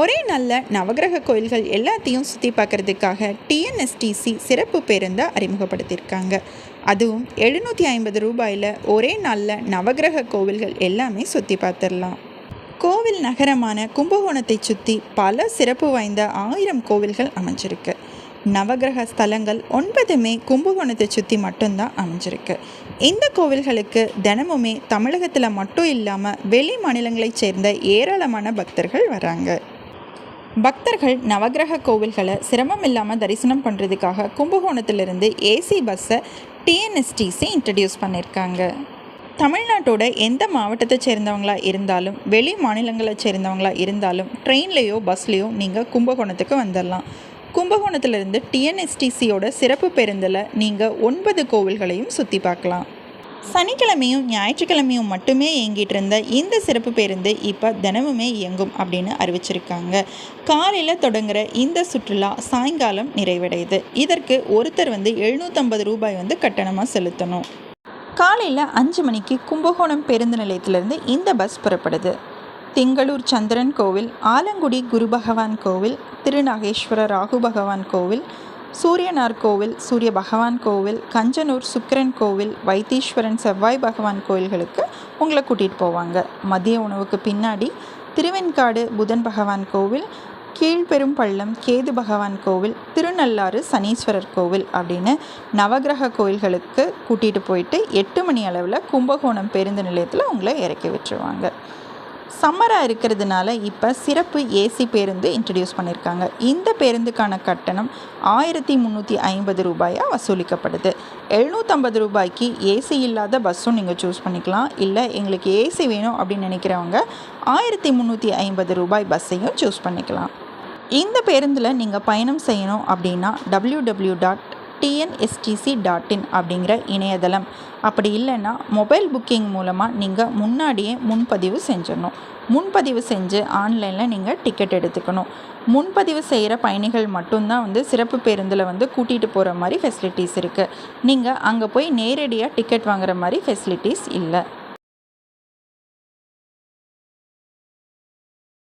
ஒரே நல்ல நவகிரக கோயில்கள் எல்லாத்தையும் சுற்றி பார்க்குறதுக்காக டிஎன்எஸ்டிசி சிறப்பு பேருந்தை அறிமுகப்படுத்தியிருக்காங்க. அதுவும் 750 ரூபாயில் ஒரே நாளில் நவகிரக கோவில்கள் எல்லாமே சுற்றி பார்த்துடலாம். கோவில் நகரமான கும்பகோணத்தை சுற்றி பல சிறப்பு வாய்ந்த 1000 கோவில்கள் அமைஞ்சிருக்கு. நவகிரக ஸ்தலங்கள் 9மே கும்பகோணத்தை சுற்றி மட்டும்தான் அமைஞ்சிருக்கு. இந்த கோவில்களுக்கு தினமுமே தமிழகத்தில் மட்டும் இல்லாமல் வெளி மாநிலங்களைச் சேர்ந்த ஏராளமான பக்தர்கள் வராங்க. பக்தர்கள் நவகிரக கோவில்களை சிரமம் இல்லாமல் தரிசனம் பண்ணுறதுக்காக கும்பகோணத்திலிருந்து ஏசி பஸ்ஸை டிஎன்எஸ்டிசி இன்ட்ரடியூஸ் பண்ணியிருக்காங்க. தமிழ்நாட்டோட எந்த மாவட்டத்தை சேர்ந்தவங்களாக இருந்தாலும் வெளி மாநிலங்களை சேர்ந்தவங்களாக இருந்தாலும் ட்ரெயின்லேயோ பஸ்லேயோ நீங்கள் கும்பகோணத்துக்கு வந்துடலாம். கும்பகோணத்திலிருந்து டிஎன்எஸ்டிசியோட சிறப்பு பேருந்தில் நீங்கள் 9 கோவில்களையும் சுற்றி பார்க்கலாம். சனிக்கிழமையும் ஞாயிற்றுக்கிழமையும் மட்டுமே இயங்கிட்டு இருந்த இந்த சிறப்பு பேருந்து இப்போ தினமுமே இயங்கும் அப்படின்னு அறிவிச்சிருக்காங்க. காலையில் தொடங்குகிற இந்த சுற்றுலா சாயங்காலம் நிறைவடையுது. இதற்கு ஒருத்தர் 750 ரூபாய் கட்டணமாக செலுத்தணும். காலையில் 5 மணிக்கு கும்பகோணம் பேருந்து நிலையத்திலிருந்து இந்த பஸ் புறப்படுது. திங்களூர் சந்திரன் கோவில், ஆலங்குடி குரு பகவான் கோவில், திருநாகேஸ்வர ராகு பகவான் கோவில், சூரியனார் கோவில், சூரிய பகவான் கோவில், கஞ்சனூர் சுக்கிரன் கோவில், வைத்தீஸ்வரன் செவ்வாய் பகவான் கோவில்களுக்கு உங்களை கூட்டிகிட்டு போவாங்க. மதிய உணவுக்கு பின்னாடி திருவெண்காடு புதன் பகவான் கோவில், கீழ்பெரும்பள்ளம் கேது பகவான் கோவில், திருநள்ளாறு சனீஸ்வரர் கோவில் அப்படின்னு நவகிரக கோவில்களுக்கு கூட்டிகிட்டு போயிட்டு 8 மணி அளவில் கும்பகோணம் பேருந்து நிலையத்தில் உங்களை இறக்கி விட்டுருவாங்க. சம்மராக இருக்கிறதுனால இப்போ சிறப்பு ஏசி பேருந்து இன்ட்ரடியூஸ் பண்ணியிருக்காங்க. இந்த பேருந்துக்கான கட்டணம் 1350 ரூபாயாக வசூலிக்கப்படுது. 750 ரூபாய்க்கு ஏசி இல்லாத பஸ்ஸும் நீங்கள் சூஸ் பண்ணிக்கலாம். இல்லை எங்களுக்கு ஏசி வேணும் அப்படின்னு நினைக்கிறவங்க 1350 ரூபாய் பஸ்ஸையும் சூஸ் பண்ணிக்கலாம். இந்த பேருந்தில் நீங்கள் பயணம் செய்யணும் அப்படின்னா www.tnstc.in அப்படிங்கிற இணையதளம், அப்படி இல்லைன்னா மொபைல் புக்கிங் மூலமாக நீங்கள் முன்னாடியே முன்பதிவு செஞ்சிடணும். முன்பதிவு செஞ்சு ஆன்லைனில் நீங்கள் டிக்கெட் எடுத்துக்கணும். முன்பதிவு செய்கிற பயணிகள் மட்டும்தான் சிறப்பு பேருந்தில் கூட்டிகிட்டு போகிற மாதிரி ஃபெசிலிட்டிஸ் இருக்குது. நீங்கள் அங்கே போய் நேரடியாக டிக்கெட் வாங்குற மாதிரி ஃபெசிலிட்டிஸ் இல்லை.